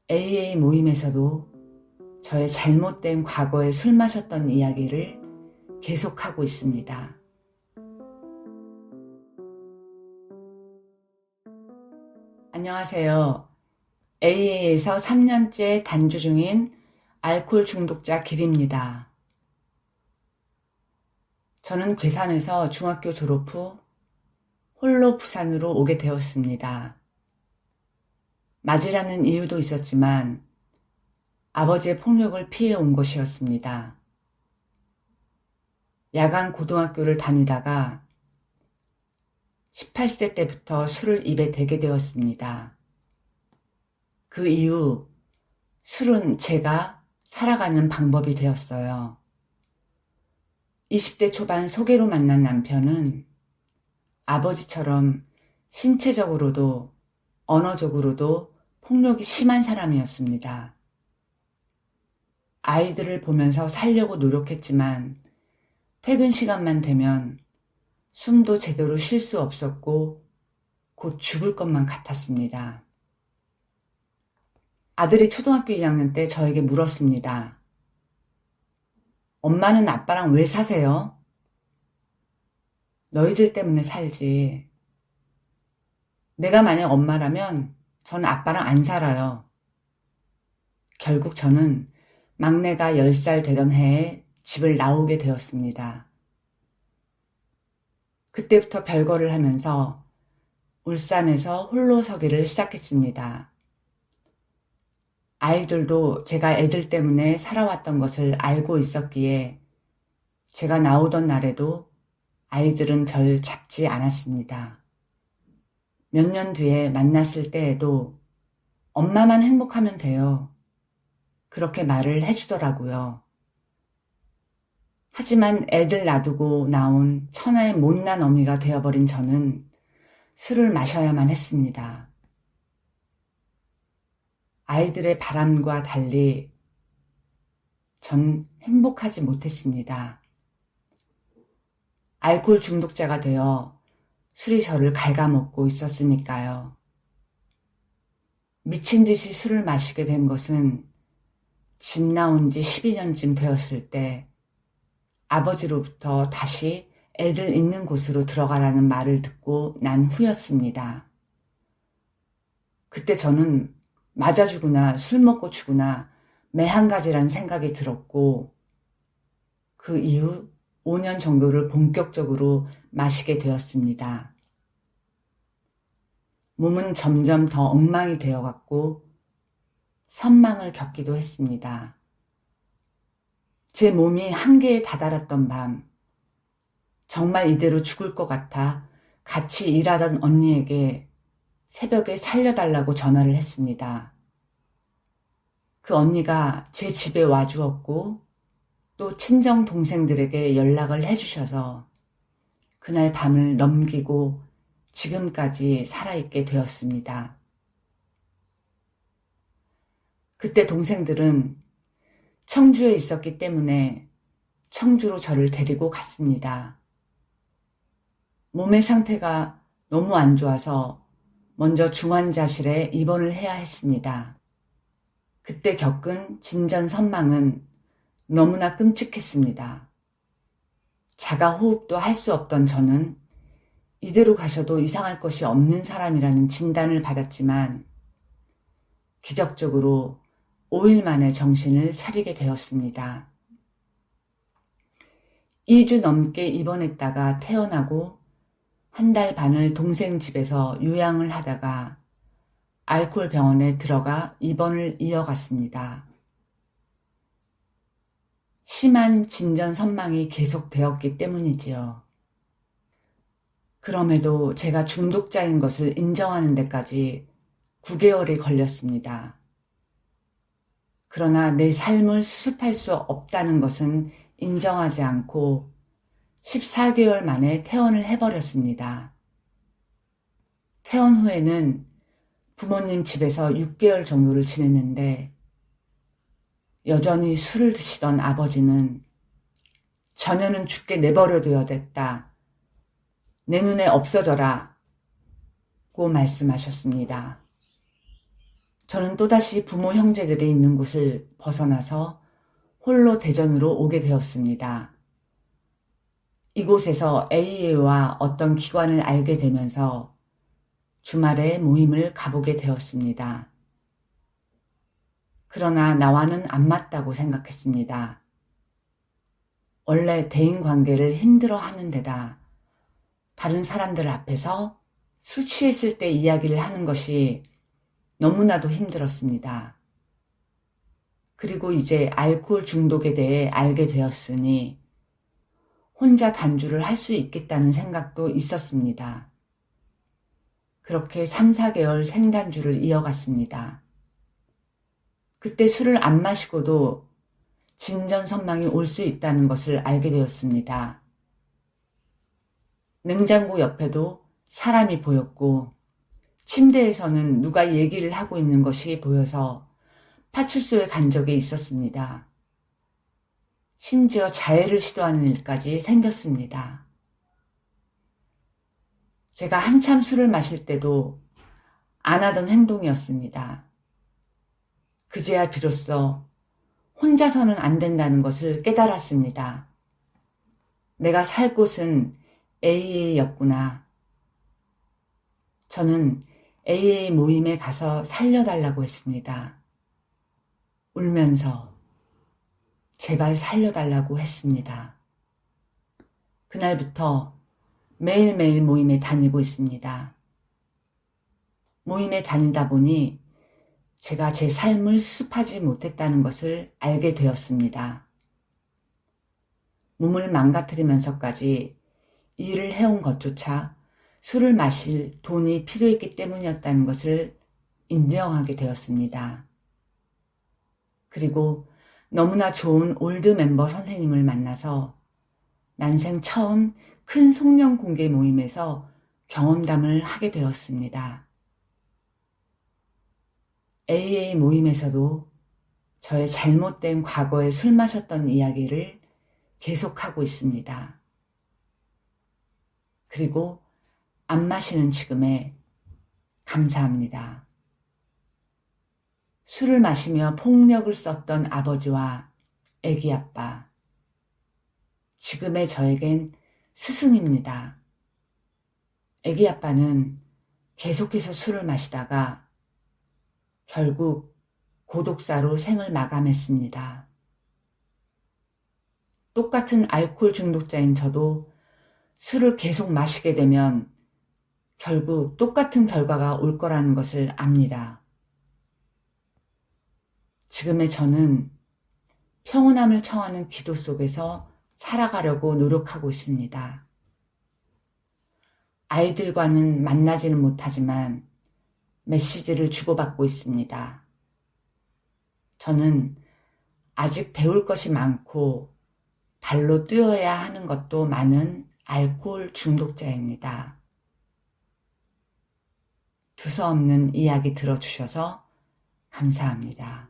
AA 모임에서도 저의 잘못된 과거에 술 마셨던 이야기를 계속하고 있습니다. 안녕하세요. AA에서 3년째 단주 중인 알코올 중독자 길입니다. 저는 괴산에서 중학교 졸업 후 홀로 부산으로 오게 되었습니다. 맞이라는 이유도 있었지만 아버지의 폭력을 피해 온 것이었습니다. 야간 고등학교를 다니다가 18세 때부터 술을 입에 대게 되었습니다. 그 이후 술은 제가 살아가는 방법이 되었어요. 20대 초반 소개로 만난 남편은 아버지처럼 신체적으로도 언어적으로도 폭력이 심한 사람이었습니다. 아이들을 보면서 살려고 노력했지만 퇴근 시간만 되면 숨도 제대로 쉴 수 없었고 곧 죽을 것만 같았습니다. 아들이 초등학교 2학년 때 저에게 물었습니다. 엄마는 아빠랑 왜 사세요? 너희들 때문에 살지. 내가 만약 엄마라면 전 아빠랑 안 살아요. 결국 저는 막내가 10살 되던 해에 집을 나오게 되었습니다. 그때부터 별거를 하면서 울산에서 홀로 서기를 시작했습니다. 아이들도 제가 애들 때문에 살아왔던 것을 알고 있었기에 제가 나오던 날에도 아이들은 절 잡지 않았습니다. 몇 년 뒤에 만났을 때에도 엄마만 행복하면 돼요. 그렇게 말을 해주더라고요. 하지만 애들 놔두고 나온 천하의 못난 어미가 되어버린 저는 술을 마셔야만 했습니다. 아이들의 바람과 달리 전 행복하지 못했습니다. 알코올 중독자가 되어 술이 저를 갉아먹고 있었으니까요. 미친 듯이 술을 마시게 된 것은 집 나온 지 12년쯤 되었을 때 아버지로부터 다시 애들 있는 곳으로 들어가라는 말을 듣고 난 후였습니다. 그때 저는 맞아 죽으나 술 먹고 죽으나 매한가지란 생각이 들었고 그 이후 5년 정도를 본격적으로 마시게 되었습니다. 몸은 점점 더 엉망이 되어갔고 선망을 겪기도 했습니다. 제 몸이 한계에 다다랐던 밤, 정말 이대로 죽을 것 같아 같이 일하던 언니에게 새벽에 살려달라고 전화를 했습니다. 그 언니가 제 집에 와주었고 또 친정 동생들에게 연락을 해주셔서 그날 밤을 넘기고 지금까지 살아있게 되었습니다. 그때 동생들은 청주에 있었기 때문에 청주로 저를 데리고 갔습니다. 몸의 상태가 너무 안 좋아서 먼저 중환자실에 입원을 해야 했습니다. 그때 겪은 진전선망은 너무나 끔찍했습니다. 자가 호흡도 할 수 없던 저는 이대로 가셔도 이상할 것이 없는 사람이라는 진단을 받았지만 기적적으로 5일 만에 정신을 차리게 되었습니다. 2주 넘게 입원했다가 퇴원하고 한 달 반을 동생 집에서 요양을 하다가 알코올 병원에 들어가 입원을 이어갔습니다. 심한 진전선망이 계속되었기 때문이지요. 그럼에도 제가 중독자인 것을 인정하는 데까지 9개월이 걸렸습니다. 그러나 내 삶을 수습할 수 없다는 것은 인정하지 않고 14개월 만에 퇴원을 해버렸습니다. 퇴원 후에는 부모님 집에서 6개월 정도를 지냈는데 여전히 술을 드시던 아버지는 자네는 죽게 내버려둬야 됐다. 내 눈에 없어져라 고 말씀하셨습니다. 저는 또다시 부모 형제들이 있는 곳을 벗어나서 홀로 대전으로 오게 되었습니다. 이곳에서 A와 어떤 기관을 알게 되면서 주말에 모임을 가보게 되었습니다. 그러나 나와는 안 맞다고 생각했습니다. 원래 대인관계를 힘들어 하는 데다 다른 사람들 앞에서 술 취했을 때 이야기를 하는 것이 너무나도 힘들었습니다. 그리고 이제 알코올 중독에 대해 알게 되었으니 혼자 단주를 할 수 있겠다는 생각도 있었습니다. 그렇게 3, 4개월 생단주를 이어갔습니다. 그때 술을 안 마시고도 진전선망이 올 수 있다는 것을 알게 되었습니다. 냉장고 옆에도 사람이 보였고 침대에서는 누가 얘기를 하고 있는 것이 보여서 파출소에 간 적이 있었습니다. 심지어 자해를 시도하는 일까지 생겼습니다. 제가 한참 술을 마실 때도 안 하던 행동이었습니다. 그제야 비로소 혼자서는 안 된다는 것을 깨달았습니다. 내가 살 곳은 AA였구나. 저는 AA 모임에 가서 살려달라고 했습니다. 울면서 제발 살려달라고 했습니다. 그날부터 매일매일 모임에 다니고 있습니다. 모임에 다니다 보니 제가 제 삶을 수습하지 못했다는 것을 알게 되었습니다. 몸을 망가뜨리면서까지 일을 해온 것조차 술을 마실 돈이 필요했기 때문이었다는 것을 인정하게 되었습니다. 그리고 너무나 좋은 올드 멤버 선생님을 만나서 난생 처음 큰 송년 공개 모임에서 경험담을 하게 되었습니다. AA 모임에서도 저의 잘못된 과거에 술 마셨던 이야기를 계속하고 있습니다. 그리고 안 마시는 지금에 감사합니다. 술을 마시며 폭력을 썼던 아버지와 애기 아빠, 지금의 저에겐 스승입니다. 애기 아빠는 계속해서 술을 마시다가 결국 고독사로 생을 마감했습니다. 똑같은 알코올 중독자인 저도 술을 계속 마시게 되면 결국 똑같은 결과가 올 거라는 것을 압니다. 지금의 저는 평온함을 청하는 기도 속에서 살아가려고 노력하고 있습니다. 아이들과는 만나지는 못하지만 메시지를 주고받고 있습니다. 저는 아직 배울 것이 많고 발로 뛰어야 하는 것도 많은 알코올 중독자입니다. 두서없는 이야기 들어주셔서 감사합니다.